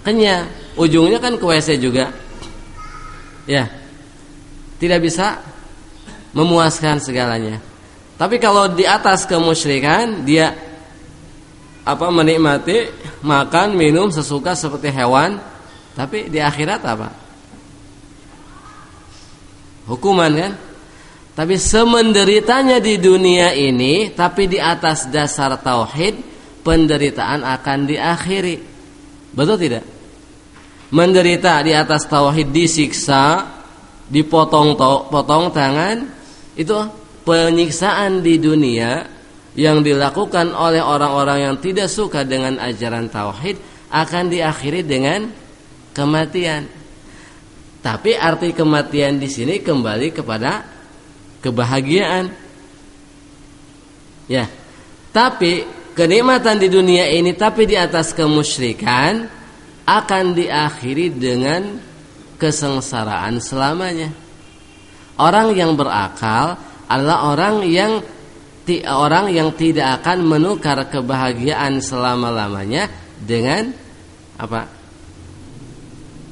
kenyang. Ujungnya kan ke WC juga. Ya. Tidak bisa memuaskan segalanya. Tapi kalau di atas kemusyrikan, dia menikmati makan, minum sesuka seperti hewan, tapi di akhirat apa? Hukuman kan? Tapi semenderitanya di dunia ini, tapi di atas dasar tauhid, penderitaan akan diakhiri. Betul tidak? Menderita di atas tauhid, disiksa, dipotong tangan, itu penyiksaan di dunia yang dilakukan oleh orang-orang yang tidak suka dengan ajaran tauhid akan diakhiri dengan kematian. Tapi arti kematian di sini kembali kepada kebahagiaan. Ya. Tapi kenikmatan di dunia ini tapi di atas kemusyrikan akan diakhiri dengan kesengsaraan selamanya. Orang yang berakal adalah orang yang tidak akan menukar kebahagiaan selama-lamanya dengan apa?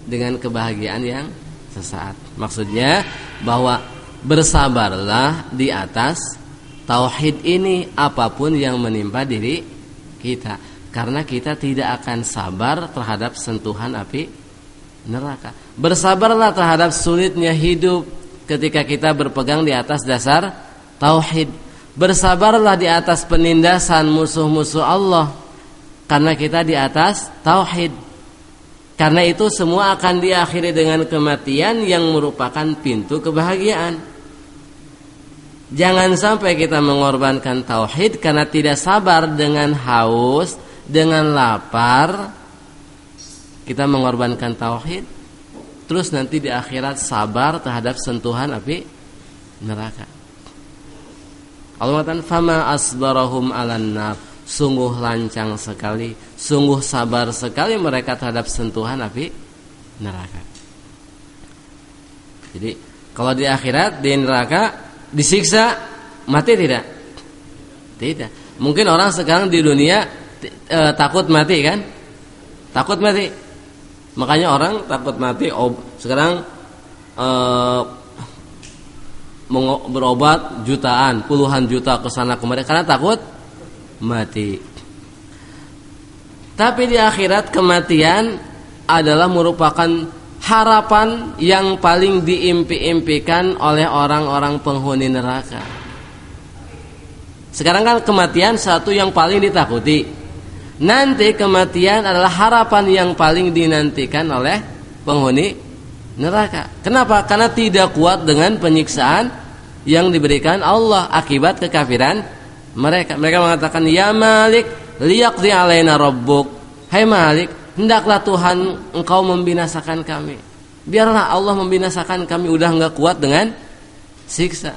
Dengan kebahagiaan yang sesaat. Maksudnya bahwa bersabarlah di atas tauhid ini apapun yang menimpa diri kita, karena kita tidak akan sabar terhadap sentuhan api neraka. Bersabarlah terhadap sulitnya hidup ketika kita berpegang di atas dasar tauhid. Bersabarlah di atas penindasan musuh-musuh Allah karena kita di atas tauhid. Karena itu semua akan diakhiri dengan kematian yang merupakan pintu kebahagiaan. Jangan sampai kita mengorbankan tauhid karena tidak sabar dengan haus, dengan lapar. Kita mengorbankan tauhid, terus nanti di akhirat sabar terhadap sentuhan api neraka. Allah mengatakan fama asbarahum 'alan nar. Sungguh lancang sekali, sungguh sabar sekali mereka terhadap sentuhan api neraka. Jadi kalau di akhirat di neraka disiksa mati tidak? Tidak. Mungkin orang sekarang di dunia takut mati kan? Takut mati. Makanya orang takut mati sekarang berobat jutaan, puluhan juta ke sana kemari karena takut mati. Tapi di akhirat kematian adalah merupakan harapan yang paling diimpi-impikan oleh orang-orang penghuni neraka. Sekarang kan kematian satu yang paling ditakuti. Nanti kematian adalah harapan yang paling dinantikan oleh penghuni neraka. Kenapa? Karena tidak kuat dengan penyiksaan yang diberikan Allah akibat kekafiran mereka. Mereka mengatakan, "Ya Malik, liyaqdi alaina rabbuk." Hai Malik, hendaklah Tuhan engkau membinasakan kami. Biarlah Allah membinasakan kami, udah enggak kuat dengan siksa.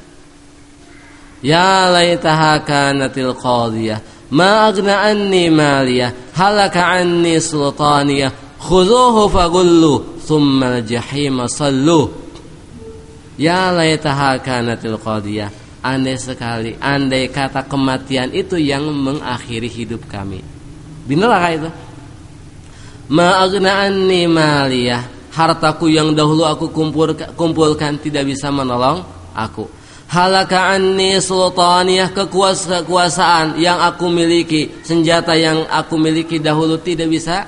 Ya laitaha kanatil qadiyah, ma aghna anni maliyah, halaka anni sultaniyah, khudhuhu faghullu, thumma al-jahima sallu. Ya laitaha kanatil qadiyah. Andai kata kematian itu yang mengakhiri hidup kami. Di neraka itu. Ma aghna anni maliyah, hartaku yang dahulu aku kumpulkan tidak bisa menolong aku. Halaka anni sultaniyah, kekuasaan yang aku miliki, senjata yang aku miliki dahulu tidak bisa,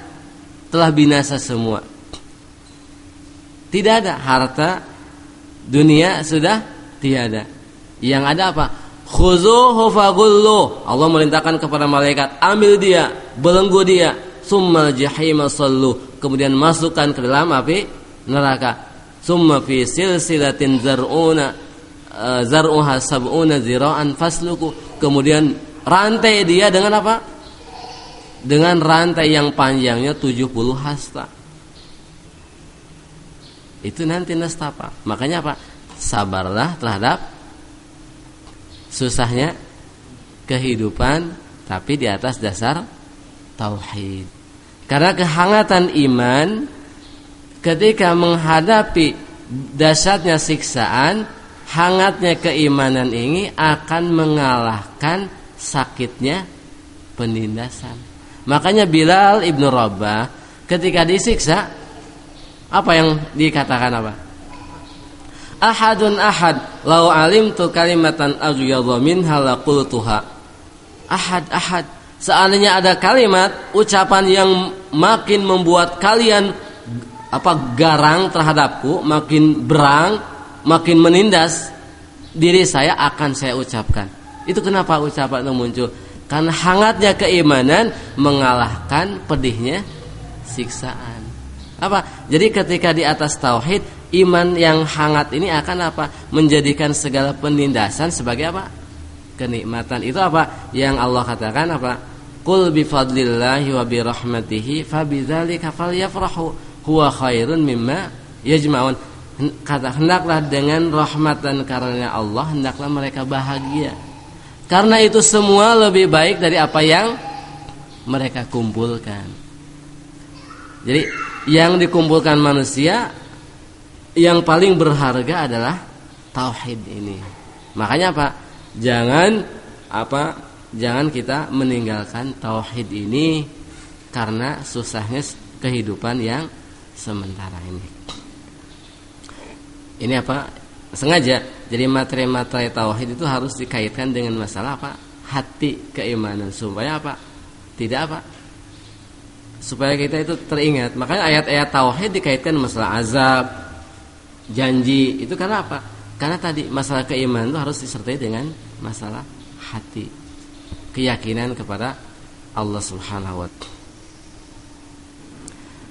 telah binasa semua. Tidak ada harta dunia, sudah tiada. Yang ada apa? Khuzuhu faghullu. Allah merintahkan kepada malaikat, ambil dia, belenggu dia, summal jahima sallu. Kemudian masukkan ke dalam api neraka. Summa fi silsilatin zar'uha sab'una zira'an fasluku. Kemudian rantai dia dengan apa? Dengan rantai yang panjangnya 70 hasta. Itu nanti nastapa. Makanya apa? Sabarlah terhadap susahnya kehidupan, tapi di atas dasar tauhid. Karena kehangatan iman ketika menghadapi dahsyatnya siksaan, hangatnya keimanan ini akan mengalahkan sakitnya penindasan. Makanya Bilal ibnu Rabah ketika disiksa apa yang dikatakan apa? Ahadun ahad, lau alimtu kalimatan aghyadha minha laqultuha. Ahad. Seandainya ada kalimat, ucapan yang makin membuat kalian garang terhadapku, makin berang, makin menindas diri saya, akan saya ucapkan. Itu kenapa ucapan itu muncul? Karena hangatnya keimanan mengalahkan pedihnya siksaan. Jadi ketika di atas tauhid, iman yang hangat ini akan menjadikan segala penindasan sebagai kenikmatan. Itu yang Allah katakan Qul bifadlillahi wa birahmatihi fabidzalika falyafrahu huwa khairun mimma yajma'un. Hendaklah dengan rahmat dan karunia Allah, hendaklah mereka bahagia. Karena itu semua lebih baik dari apa yang mereka kumpulkan. Jadi yang dikumpulkan manusia, yang paling berharga adalah tauhid ini. Makanya Jangan kita meninggalkan tauhid ini karena susahnya kehidupan yang sementara ini. Ini sengaja. Jadi materi-materi tauhid itu harus dikaitkan dengan masalah hati, keimanan, supaya supaya kita itu teringat. Makanya ayat-ayat tauhid dikaitkan masalah azab, janji. Itu karena Karena tadi masalah keimanan itu harus disertai dengan masalah hati, keyakinan kepada Allah Subhanahu wa ta'ala.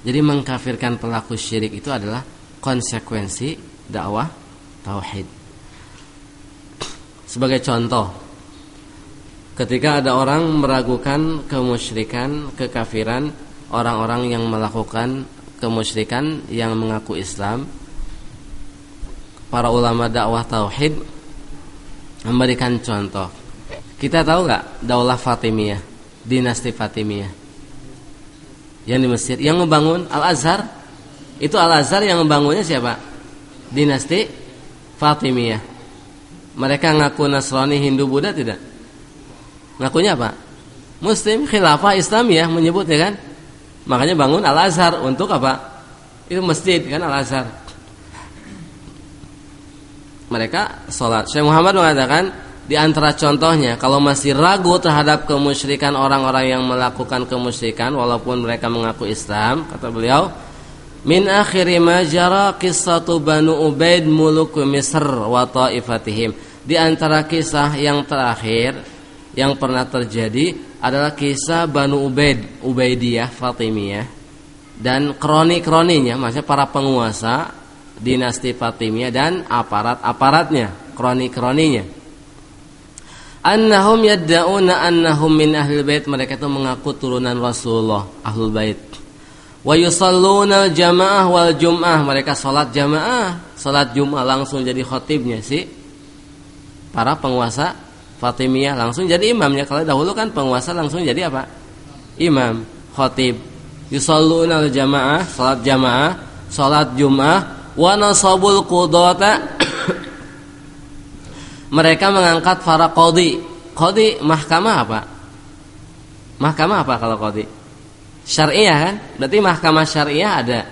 Jadi mengkafirkan pelaku syirik itu adalah konsekuensi dakwah tauhid. Sebagai contoh, ketika ada orang meragukan kemusyrikan, kekafiran orang-orang yang melakukan kemusyrikan yang mengaku Islam, para ulama dakwah tauhid memberikan contoh. Kita tahu nggak Daulah Fatimiyah, dinasti Fatimiyah yang di Mesir, yang membangun Al-Azhar? Itu Al-Azhar yang membangunnya siapa? Dinasti Fatimiyah. Mereka ngaku Nasrani, Hindu, Buddha tidak? Ngakunya Muslim, Khilafah Islamiyah menyebutnya kan? Makanya bangun Al-Azhar untuk Itu masjid kan Al-Azhar. Mereka sholat. Syekh Muhammad mengatakan, di antara contohnya, kalau masih ragu terhadap kemusyrikan orang-orang yang melakukan kemusyrikan walaupun mereka mengaku Islam, kata beliau, min akhiri ma jara qissatu Banu Ubaid muluk Misr wa ta'ifatihim. Di antara kisah yang terakhir yang pernah terjadi adalah kisah Banu Ubaid, Ubaidiyah, Fatimiyah, dan kroni-kroninya, maksudnya para penguasa dinasti Fatimiyah dan aparat-aparatnya, kroni-kroninya. Annahum yadda'una annahum min ahlil bait, mereka itu mengaku turunan Rasulullah, ahlul bait. Wa yusalluna al-jamaah wal jum'ah, mereka salat jamaah, salat Jumat langsung jadi khatibnya para penguasa Fatimiyah, langsung jadi imamnya. Kalau dahulu kan penguasa langsung jadi imam, khatib. Yusalluna al-jamaah, salat jamaah, salat Jumat, wa nasabul qudata, mereka mengangkat para qadhi. Qadhi mahkamah Mahkamah kalau qadhi? Syariah kan? Berarti mahkamah syariah ada.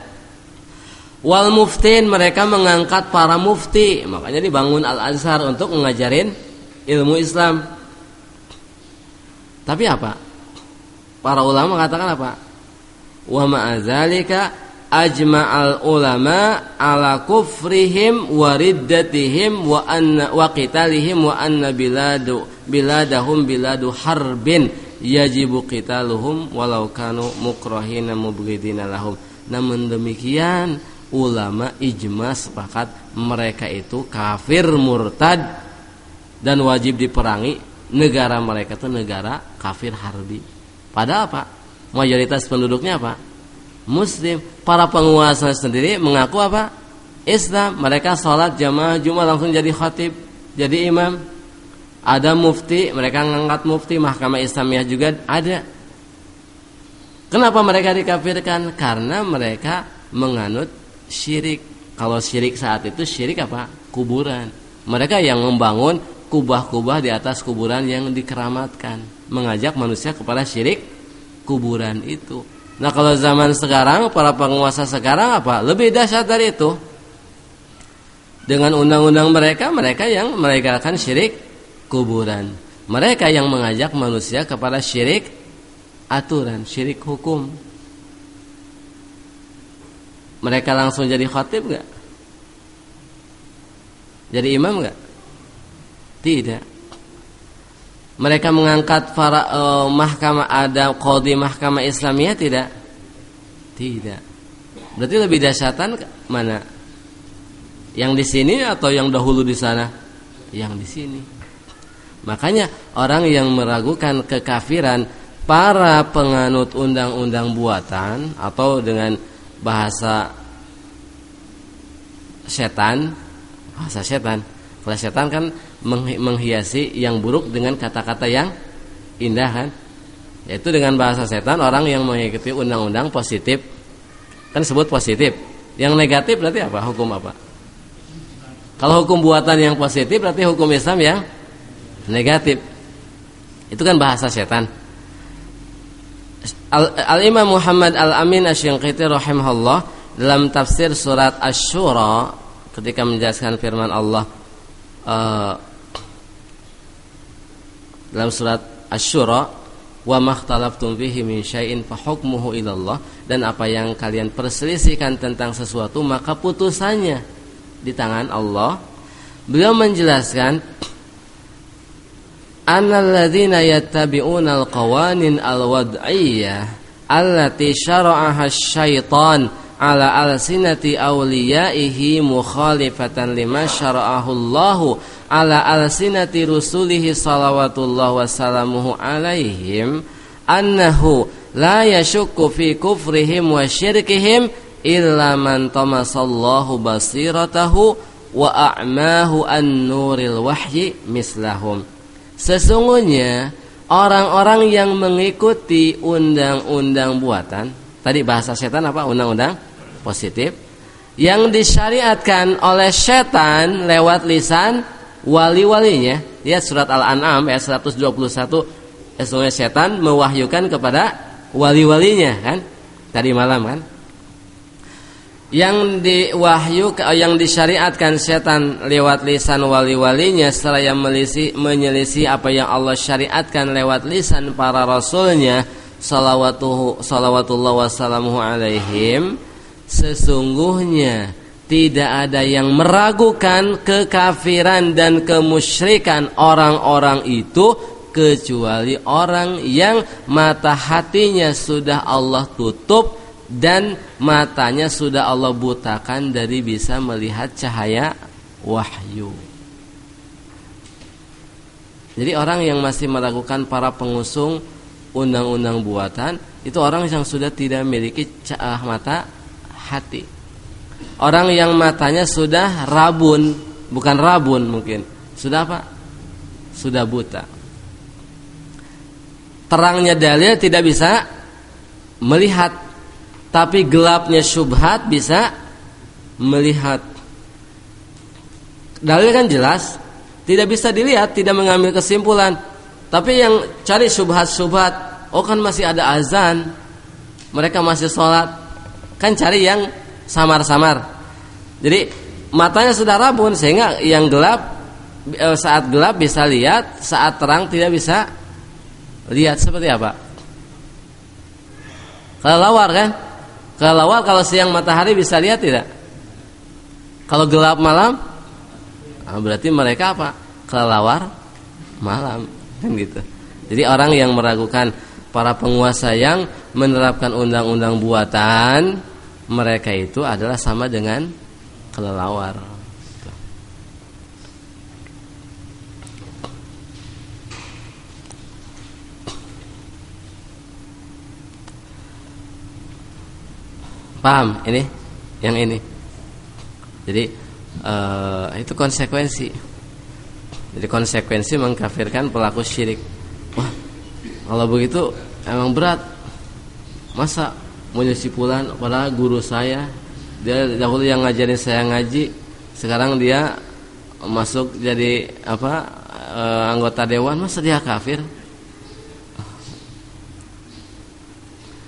Wal muftin, mereka mengangkat para mufti. Makanya dibangun Al-Azhar untuk mengajarin ilmu Islam. Tapi para ulama mengatakan wa ma'adzalika ajma'al ulama ala kufrihim wa riddatihim wa qitalihim wa anna biladahum biladu harbin yajibu qitaluhum walau kanu mukrahina mubghidina lahum. Namun demikian ulama ijma sepakat mereka itu kafir murtad dan wajib diperangi. Negara mereka itu negara kafir harbi. Padahal mayoritas penduduknya Muslim. Para penguasa sendiri mengaku Islam. Mereka sholat jamaah Jumat langsung jadi khatib, jadi imam. Ada mufti, mereka ngangkat mufti. Mahkamah Islamiyah juga ada. Kenapa mereka dikafirkan? Karena mereka menganut syirik. Kalau syirik saat itu syirik kuburan. Mereka yang membangun kubah-kubah di atas kuburan yang dikeramatkan, mengajak manusia kepada syirik kuburan itu. Nah kalau zaman sekarang, para penguasa sekarang apa? Lebih dahsyat dari itu. Dengan undang-undang mereka, mereka yang melegalkan syirik kuburan. Mereka yang mengajak manusia kepada syirik aturan, syirik hukum. Mereka langsung jadi khatib gak? Jadi imam gak? Tidak. Mereka mengangkat para mahkamah, ada qadhi mahkamah Islamiyah tidak? Tidak. Berarti lebih dahsyatan mana? Yang di sini atau yang dahulu di sana? Yang di sini. Makanya orang yang meragukan kekafiran para penganut undang-undang buatan atau dengan bahasa setan. Kalau setan kan menghiasi yang buruk dengan kata-kata yang indah kan. Yaitu dengan bahasa setan orang yang mengikuti undang-undang positif kan disebut positif. Yang negatif berarti apa? Hukum apa? Kalau hukum buatan yang positif berarti hukum Islam yang negatif. Itu kan bahasa setan. Al-Imam Muhammad Al-Amin Asy-Syanqiti rahimahullah dalam tafsir surat Asy-Syura ketika menjelaskan firman Allah dalam surat Asy-Syura, wa makhtalaftum fihi min syai'in fa hukmuhu ilallah, dan apa yang kalian perselisihkan tentang sesuatu maka putusannya di tangan Allah. Beliau menjelaskan annalladzina yattabi'una al-qawanin al-wad'iyyah allati syara'aha asy-syaitan ala alsinati awliyaihi mukhalifatan lima syara'ahu Allahu ala alsinati rusulihi salawatullah wassalamuhu alaihim annahu la yashukku fi kufrihim wa syirkihim illa man tamasallahu basiratahu wa a'mahu an-nuril wahyi mislahum. Sesungguhnya orang-orang yang mengikuti undang-undang buatan, tadi bahasa setan apa? Undang-undang positif yang disyariatkan oleh setan lewat lisan wali-walinya. Lihat surat Al-An'am ayat 121. Sesungguhnya setan mewahyukan kepada wali-walinya kan? Tadi malam kan? Yang disyariatkan setan lewat lisan wali-walinya seraya menyelisih apa yang Allah syariatkan lewat lisan para rasulnya salawatullah wassalamuhu alaihim. Sesungguhnya tidak ada yang meragukan kekafiran dan kemusyrikan orang-orang itu kecuali orang yang mata hatinya sudah Allah tutup dan matanya sudah Allah butakan dari bisa melihat cahaya wahyu. Jadi orang yang masih meragukan para pengusung undang-undang buatan itu orang yang sudah tidak memiliki mata hati. Orang yang matanya sudah rabun, bukan rabun mungkin, sudah apa? Sudah buta. Terangnya dalil tidak bisa melihat, tapi gelapnya syubhat bisa melihat. Dalil kan jelas, tidak bisa dilihat, tidak mengambil kesimpulan. Tapi yang cari syubhat-syubhat, oh kan masih ada azan, mereka masih sholat, kan cari yang samar-samar. Jadi matanya sudah rabun sehingga yang gelap saat gelap bisa lihat, saat terang tidak bisa lihat. Seperti apa? Kelelawar kan? Kelelawar kalau siang matahari bisa lihat tidak? Kalau gelap malam, berarti mereka apa? Kelelawar malam, kan gitu. Jadi orang yang meragukan para penguasa yang menerapkan undang-undang buatan, mereka itu adalah sama dengan kelelawar. Paham ini? Yang ini. Jadi itu konsekuensi. Jadi konsekuensi mengkafirkan pelaku syirik. Wah, kalau begitu emang berat. Masa menyusi pulan pada guru saya, dia dahulu yang ngajarin saya ngaji, sekarang dia masuk jadi anggota dewan, masa dia kafir?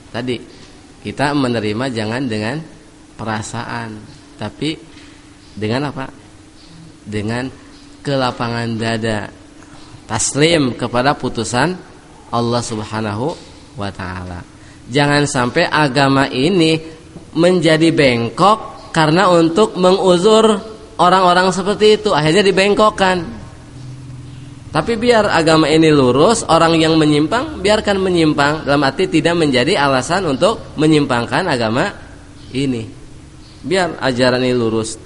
Tadi kita menerima jangan dengan perasaan, tapi dengan apa? Dengan kelapangan dada, taslim kepada putusan Allah Subhanahu wa taala. Jangan sampai agama ini menjadi bengkok karena untuk menguzur orang-orang seperti itu, akhirnya dibengkokkan. Tapi biar agama ini lurus, orang yang menyimpang biarkan menyimpang, dalam arti tidak menjadi alasan untuk menyimpangkan agama ini. Biar ajaran ini lurus.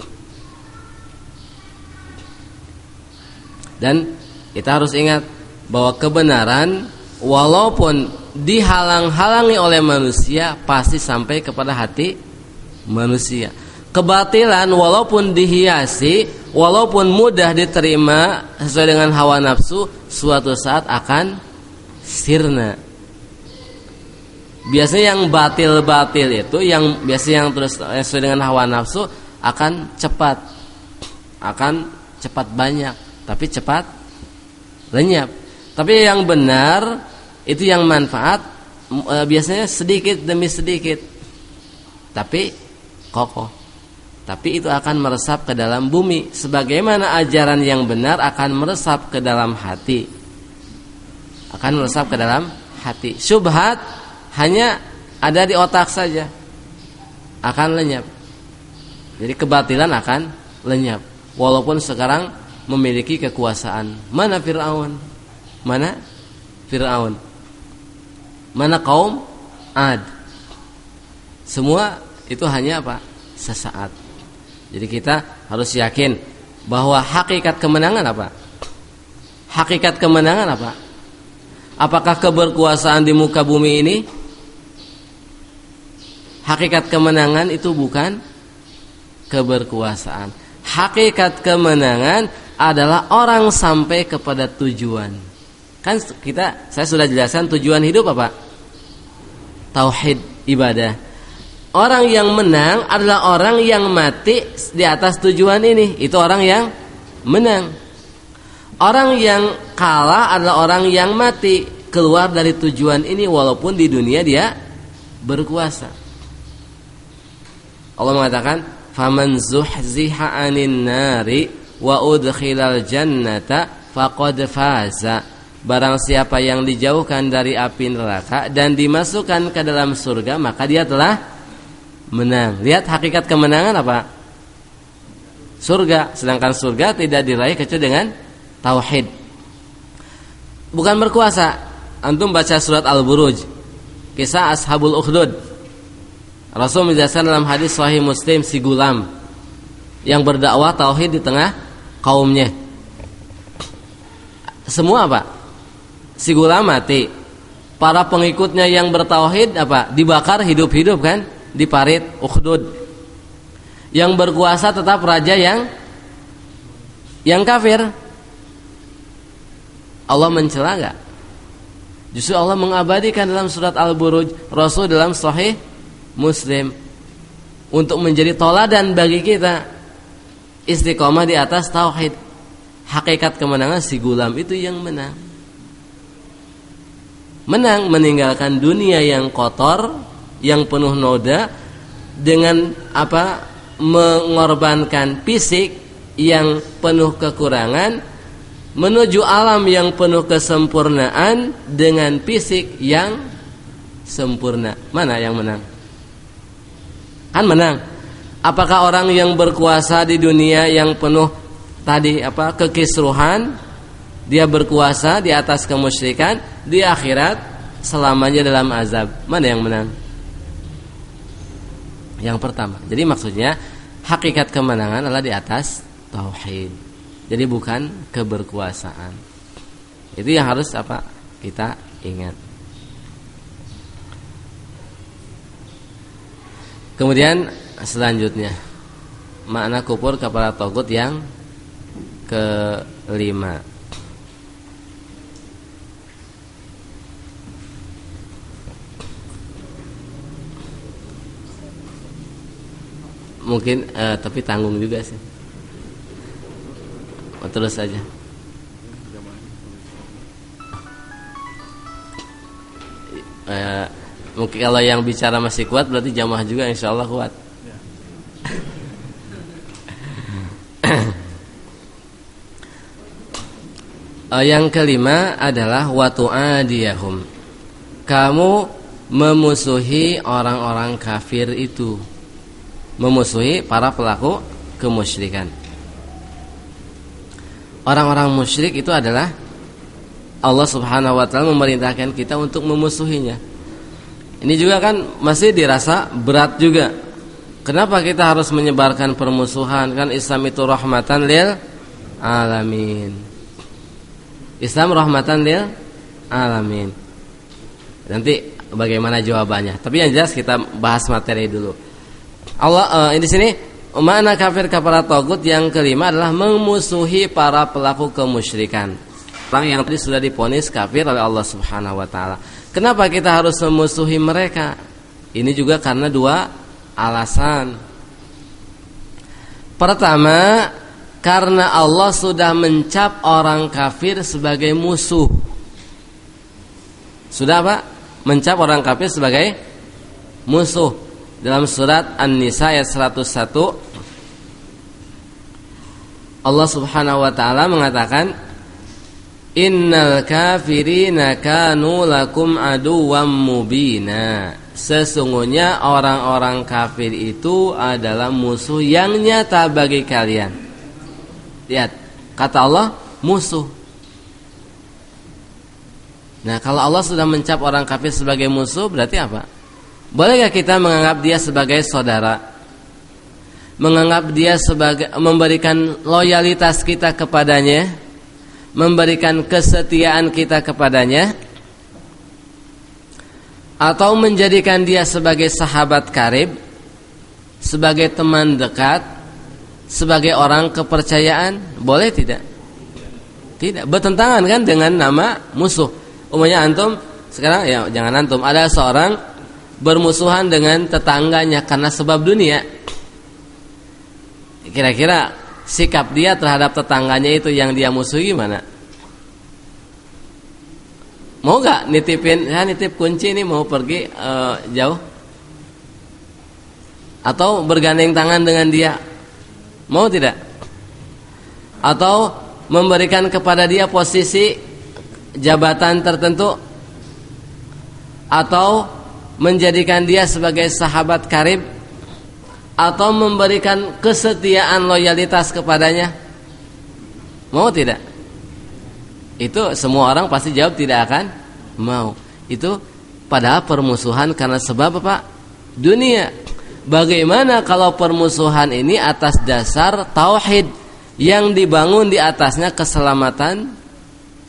Dan kita harus ingat bahwa kebenaran walaupun dihalang-halangi oleh manusia pasti sampai kepada hati manusia. Kebatilan walaupun dihiasi, walaupun mudah diterima sesuai dengan hawa nafsu, suatu saat akan sirna. Biasanya yang batil-batil itu, yang biasanya yang terus sesuai dengan hawa nafsu akan cepat banyak, tapi cepat lenyap. Tapi yang benar itu yang manfaat biasanya sedikit demi sedikit, tapi kokoh. Tapi itu akan meresap ke dalam bumi, sebagaimana ajaran yang benar akan meresap ke dalam hati. Syubhat hanya ada di otak saja, akan lenyap. Jadi kebatilan akan lenyap. Walaupun sekarang memiliki kekuasaan. Mana Fir'aun? Mana kaum Ad? Semua itu hanya apa? Sesaat. Jadi kita harus yakin bahwa hakikat kemenangan apa? Hakikat kemenangan apa? Apakah keberkuasaan di muka bumi ini? Hakikat kemenangan itu bukan keberkuasaan. Hakikat kemenangan adalah orang sampai kepada tujuan. Kan saya sudah jelaskan tujuan hidup apa? Tauhid, ibadah. Orang yang menang adalah orang yang mati di atas tujuan ini. Itu orang yang menang. Orang yang kalah adalah orang yang mati keluar dari tujuan ini walaupun di dunia dia berkuasa. Allah mengatakan, "Faman zuhziha 'anil nari wa udkhilal jannata faqad faza." Barang siapa yang dijauhkan dari api neraka dan dimasukkan ke dalam surga, maka dia telah menang. Lihat hakikat kemenangan apa? Surga. Sedangkan surga tidak diraih kecuali dengan tauhid. Bukan berkuasa. Antum baca surat Al-Buruj, kisah Ashabul Ukhdud. Rasul menjelaskan dalam hadis Sahih Muslim, si gulam yang berdakwah tauhid di tengah kaumnya. Semua apa? Si gulam mati. Para pengikutnya yang bertauhid apa? Dibakar hidup-hidup kan? Di parit Ukhdud. Yang berkuasa tetap raja yang kafir. Allah mencela enggak? Justru Allah mengabadikan dalam surat Al-Buruj, Rasul dalam Sahih Muslim untuk menjadi toladan bagi kita istiqomah di atas tauhid. Hakikat kemenangan si gulam itu yang menang. Menang meninggalkan dunia yang kotor, yang penuh noda, dengan apa? Mengorbankan fisik yang penuh kekurangan menuju alam yang penuh kesempurnaan dengan fisik yang sempurna. Mana yang menang? Kan menang. Apakah orang yang berkuasa di dunia yang penuh tadi apa? Kekisruhan, dia berkuasa di atas kemusyrikan, di akhirat selamanya dalam azab. Mana yang menang? Yang pertama. Jadi maksudnya hakikat kemenangan adalah di atas tauhid. Jadi bukan keberkuasaan. Itu yang harus apa? Kita ingat. Kemudian selanjutnya makna kufur kepada tagut yang kelima. Mungkin tapi tanggung juga sih. Terus saja. Mungkin kalau yang bicara masih kuat berarti jamaah juga insyaallah kuat. Yang kelima adalah watu'adiyahum. Kamu memusuhi orang-orang kafir itu. Memusuhi para pelaku kemusyrikan. Orang-orang musyrik itu adalah Allah Subhanahu wa taala memerintahkan kita untuk memusuhinya. Ini juga kan masih dirasa berat juga. Kenapa kita harus menyebarkan permusuhan? Kan Islam itu rahmatan lil alamin. Islam rahmatan lil alamin. Nanti bagaimana jawabannya? Tapi yang jelas kita bahas materi dulu. Allah di sini makna kafir kepada tagut yang kelima adalah memusuhi para pelaku kemusyrikan. Orang yang tadi sudah divonis kafir oleh Allah Subhanahu wa taala. Kenapa kita harus memusuhi mereka? Ini juga karena dua alasan. Pertama, karena Allah sudah mencap orang kafir sebagai musuh. Sudah apa? Mencap orang kafir sebagai musuh. Dalam surat An-Nisa ayat 101 Allah Subhanahu wa taala mengatakan, innal kafirina kanu lakum aduwwam mubina. Sesungguhnya orang-orang kafir itu adalah musuh yang nyata bagi kalian. Lihat, kata Allah musuh. Nah, kalau Allah sudah mencap orang kafir sebagai musuh, berarti apa? Bolehkah kita menganggap dia sebagai saudara? Menganggap dia sebagai, memberikan loyalitas kita kepadanya, memberikan kesetiaan kita kepadanya, atau menjadikan dia sebagai sahabat karib, sebagai teman dekat, sebagai orang kepercayaan? Boleh tidak? Tidak, bertentangan kan dengan nama musuh. Umumnya antum sekarang, ya jangan antum, ada seorang bermusuhan dengan tetangganya karena sebab dunia. Kira-kira sikap dia terhadap tetangganya itu yang dia musuhi gimana? Mau gak nitipin, ya nitip kunci nih mau pergi jauh? Atau bergandeng tangan dengan dia? Mau tidak? Atau memberikan kepada dia posisi jabatan tertentu? Atau menjadikan dia sebagai sahabat karib? Atau memberikan kesetiaan loyalitas kepadanya? Mau tidak? Itu semua orang pasti jawab tidak akan mau. Itu padahal permusuhan karena sebab apa? Dunia. Bagaimana kalau permusuhan ini atas dasar tauhid yang dibangun di atasnya keselamatan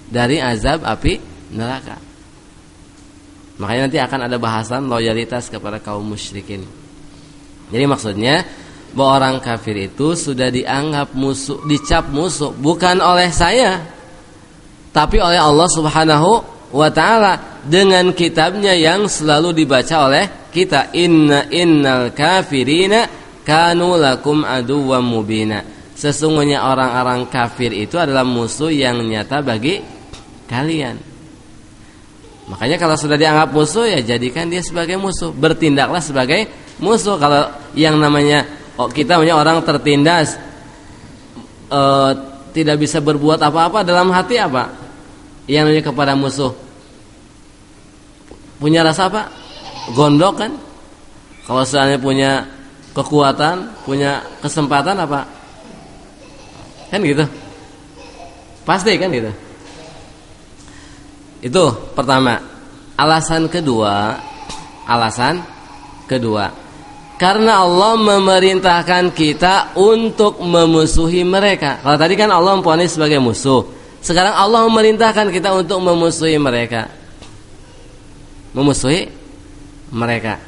dari azab api neraka? Makanya nanti akan ada bahasan loyalitas kepada kaum musyrikin. Jadi maksudnya bahwa orang kafir itu sudah dianggap musuh, dicap musuh bukan oleh saya, tapi oleh Allah Subhanahu wa taala dengan kitabnya yang selalu dibaca oleh kita. Innal kafirina kanu lakum aduwwam mubina. Sesungguhnya orang-orang kafir itu adalah musuh yang nyata bagi kalian. Makanya kalau sudah dianggap musuh, ya jadikan dia sebagai musuh, bertindaklah sebagai musuh. Kalau yang namanya kita punya orang tertindas, tidak bisa berbuat apa-apa, dalam hati apa? Yang namanya kepada musuh punya rasa apa? Gondok kan? Kalau seandainya punya kekuatan, punya kesempatan apa? Kan gitu. Pasti kan gitu. Itu pertama. Alasan kedua, karena Allah memerintahkan kita untuk memusuhi mereka. Kalau tadi kan Allah memvonis sebagai musuh, sekarang Allah memerintahkan kita untuk memusuhi mereka. Memusuhi mereka.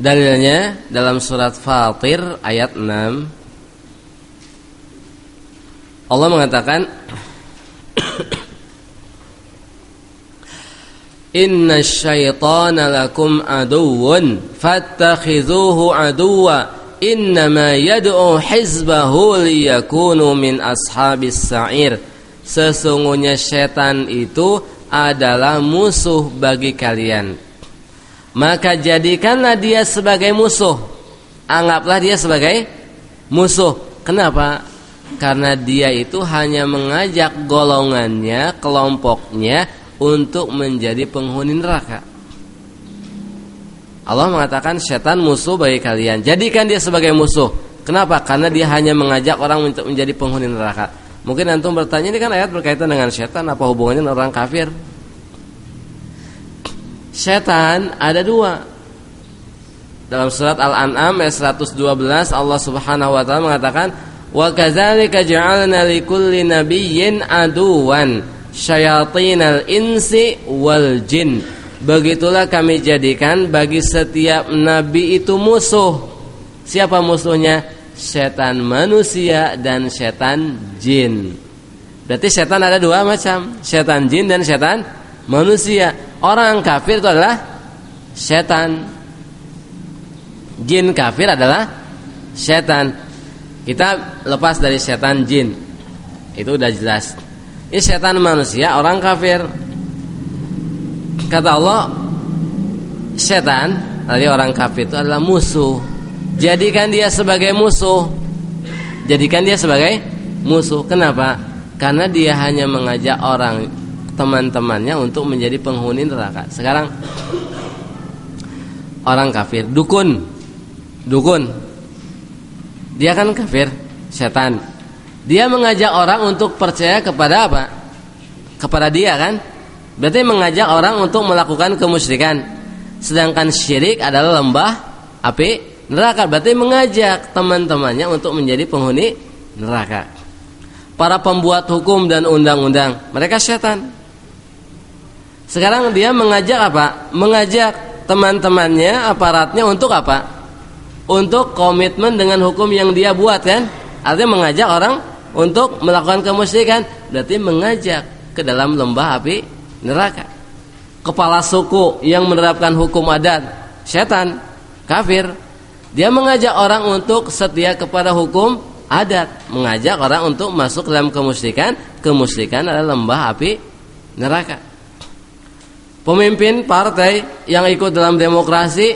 Dalilnya dalam surat Fatir ayat 6. Allah mengatakan, inna syaitana lakum aduwwun fattakhidhuhu aduwwa innama yad'u hizbahu liyakunu min ashabis sa'ir. Sesungguhnya setan itu adalah musuh bagi kalian, maka jadikanlah dia sebagai musuh. Anggaplah dia sebagai musuh. Kenapa? Karena dia itu hanya mengajak golongannya, kelompoknya untuk menjadi penghuni neraka. Allah mengatakan setan musuh bagi kalian, jadikan dia sebagai musuh. Kenapa? Karena dia hanya mengajak orang untuk menjadi penghuni neraka. Mungkin antum bertanya, ini kan ayat berkaitan dengan setan, apa hubungannya dengan orang kafir? Setan ada dua. Dalam surat Al-An'am ayat 112 Allah Subhanahu wa taala mengatakan, "Wa kadzalika ja'alna likulli nabiyyin aduwan syayatinal insi wal jin." Begitulah kami jadikan bagi setiap nabi itu musuh. Siapa musuhnya? Setan manusia dan setan jin. Berarti setan ada dua macam, setan jin dan setan manusia. Orang kafir itu adalah setan. Jin kafir adalah setan. Kita lepas dari setan jin, itu udah jelas. Ini setan manusia, orang kafir. Kata Allah, setan, tadi orang kafir itu adalah musuh. Jadikan dia sebagai musuh. Jadikan dia sebagai musuh. Kenapa? Karena dia hanya mengajak orang, teman-temannya untuk menjadi penghuni neraka. Sekarang orang kafir, dukun, dia kan kafir, setan. Dia mengajak orang untuk percaya kepada apa? Kepada dia kan? Berarti mengajak orang untuk melakukan kemusyrikan. Sedangkan syirik adalah lembah api neraka. Berarti mengajak teman-temannya untuk menjadi penghuni neraka. Para pembuat hukum dan undang-undang, mereka setan. Sekarang dia mengajak apa? Mengajak teman-temannya, aparatnya untuk apa? Untuk komitmen dengan hukum yang dia buat kan? Artinya mengajak orang untuk melakukan kemusyrikan. Berarti mengajak ke dalam lembah api neraka. Kepala suku yang menerapkan hukum adat, setan, kafir. Dia mengajak orang untuk setia kepada hukum adat, mengajak orang untuk masuk dalam kemusyrikan. Kemusyrikan adalah lembah api neraka. Pemimpin partai yang ikut dalam demokrasi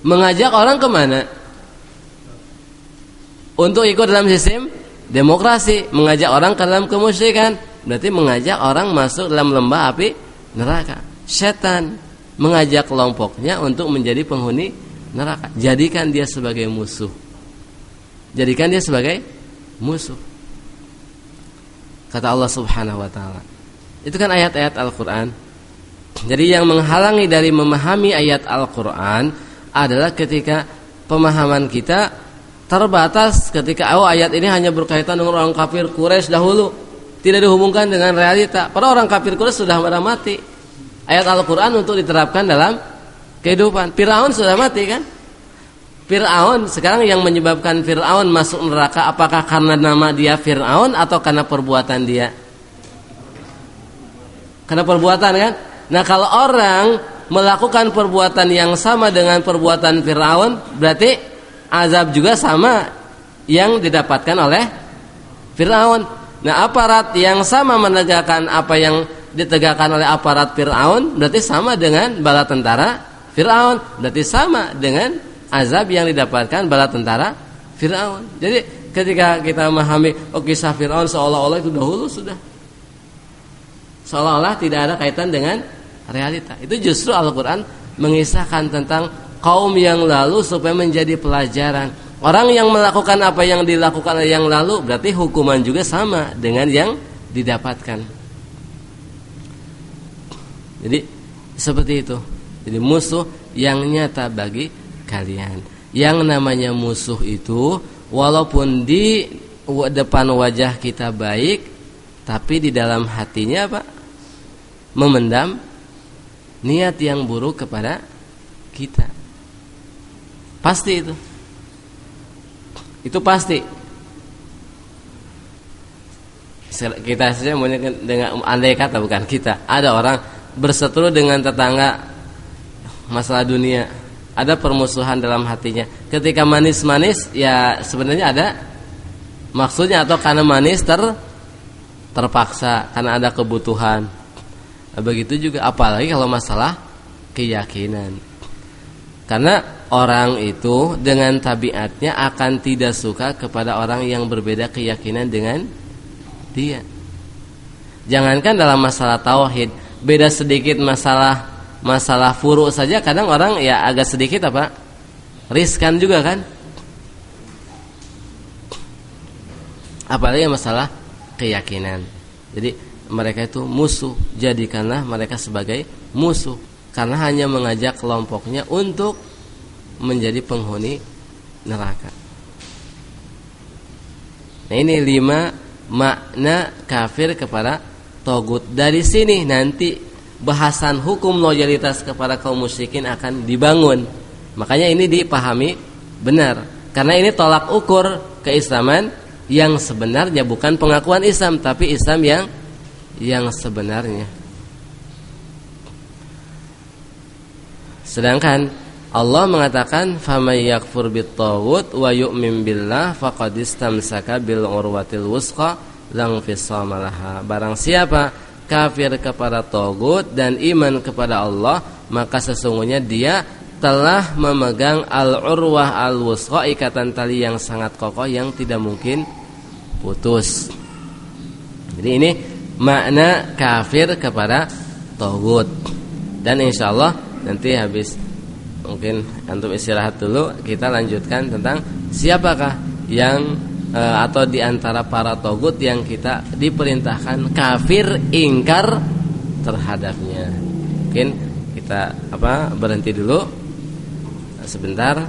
mengajak orang kemana? Untuk ikut dalam sistem demokrasi, mengajak orang ke dalam kemusyrikan. Berarti mengajak orang masuk dalam lembah api neraka. Setan mengajak kelompoknya untuk menjadi penghuni neraka. Jadikan dia sebagai musuh. Jadikan dia sebagai musuh. Kata Allah Subhanahu wa taala. Itu kan ayat-ayat Al-Qur'an. Jadi yang menghalangi dari memahami ayat Al-Qur'an adalah ketika pemahaman kita terbatas, ketika ayat ini hanya berkaitan dengan orang kafir Quraisy dahulu, tidak dihubungkan dengan realita. Para orang kafir Quraisy sudah pada mati. Ayat Al-Qur'an untuk diterapkan dalam kehidupan. Fir'aun sudah mati kan? Fir'aun, sekarang yang menyebabkan Fir'aun masuk neraka, apakah karena nama dia Fir'aun atau karena perbuatan dia? Karena perbuatan kan? Nah, kalau orang melakukan perbuatan yang sama dengan perbuatan Fir'aun, berarti azab juga sama yang didapatkan oleh Fir'aun. Nah, aparat yang sama menegakkan apa yang ditegakkan oleh aparat Fir'aun, berarti sama dengan bala tentara Fir'aun. Berarti sama dengan azab yang didapatkan bala tentara Fir'aun. Jadi ketika kita memahami kisah Fir'aun seolah-olah itu dahulu sudah, seolah-olah tidak ada kaitan dengan realita. Itu justru Al-Quran mengisahkan tentang kaum yang lalu supaya menjadi pelajaran. Orang yang melakukan apa yang dilakukan oleh yang lalu, berarti hukuman juga sama dengan yang didapatkan. Jadi seperti itu. Jadi musuh yang nyata bagi kalian. Yang namanya musuh itu walaupun di depan wajah kita baik, tapi di dalam hatinya apa? Memendam niat yang buruk kepada kita. Pasti itu. Itu pasti. Kita saja dengan andai kata bukan kita, ada orang berseteru dengan tetangga masalah dunia, ada permusuhan dalam hatinya. Ketika manis-manis, ya sebenarnya ada maksudnya, atau karena manis terpaksa karena ada kebutuhan. begitu juga apalagi kalau masalah keyakinan. Karena orang itu dengan tabiatnya akan tidak suka kepada orang yang berbeda keyakinan dengan dia. Jangankan dalam masalah tauhid, beda sedikit masalah furu saja kadang orang ya agak sedikit riskan juga kan. Apalagi masalah keyakinan. Jadi mereka itu musuh, jadikanlah mereka sebagai musuh. Karena hanya mengajak kelompoknya untuk menjadi penghuni neraka. Nah, ini 5 makna kafir kepada togut. Dari sini nanti bahasan hukum loyalitas kepada kaum musyrikin akan dibangun. Makanya ini dipahami benar. Karena ini tolak ukur keislaman yang sebenarnya, bukan pengakuan Islam, tapi Islam yang sebenarnya. Sedangkan Allah mengatakan famay yakfur bit-taghut wa yu'min billah faqad istamsaka bil urwatil wusqa lang fisama laha. Barang siapa kafir kepada taghut dan iman kepada Allah, maka sesungguhnya dia telah memegang al-urwah al-wusqa, ikatan tali yang sangat kokoh yang tidak mungkin putus. Jadi ini makna kafir kepada taghut. Dan insyaallah nanti habis mungkin antum istirahat dulu, kita lanjutkan tentang siapakah yang atau diantara para togut yang kita diperintahkan kafir ingkar terhadapnya. Mungkin kita berhenti dulu sebentar.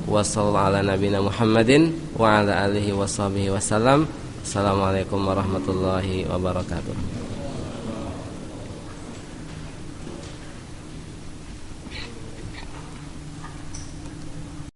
Wassallallahu ala nabiyina Muhammadin wa ala alihi washabihi wasallam. Assalamualaikum warahmatullahi wabarakatuh.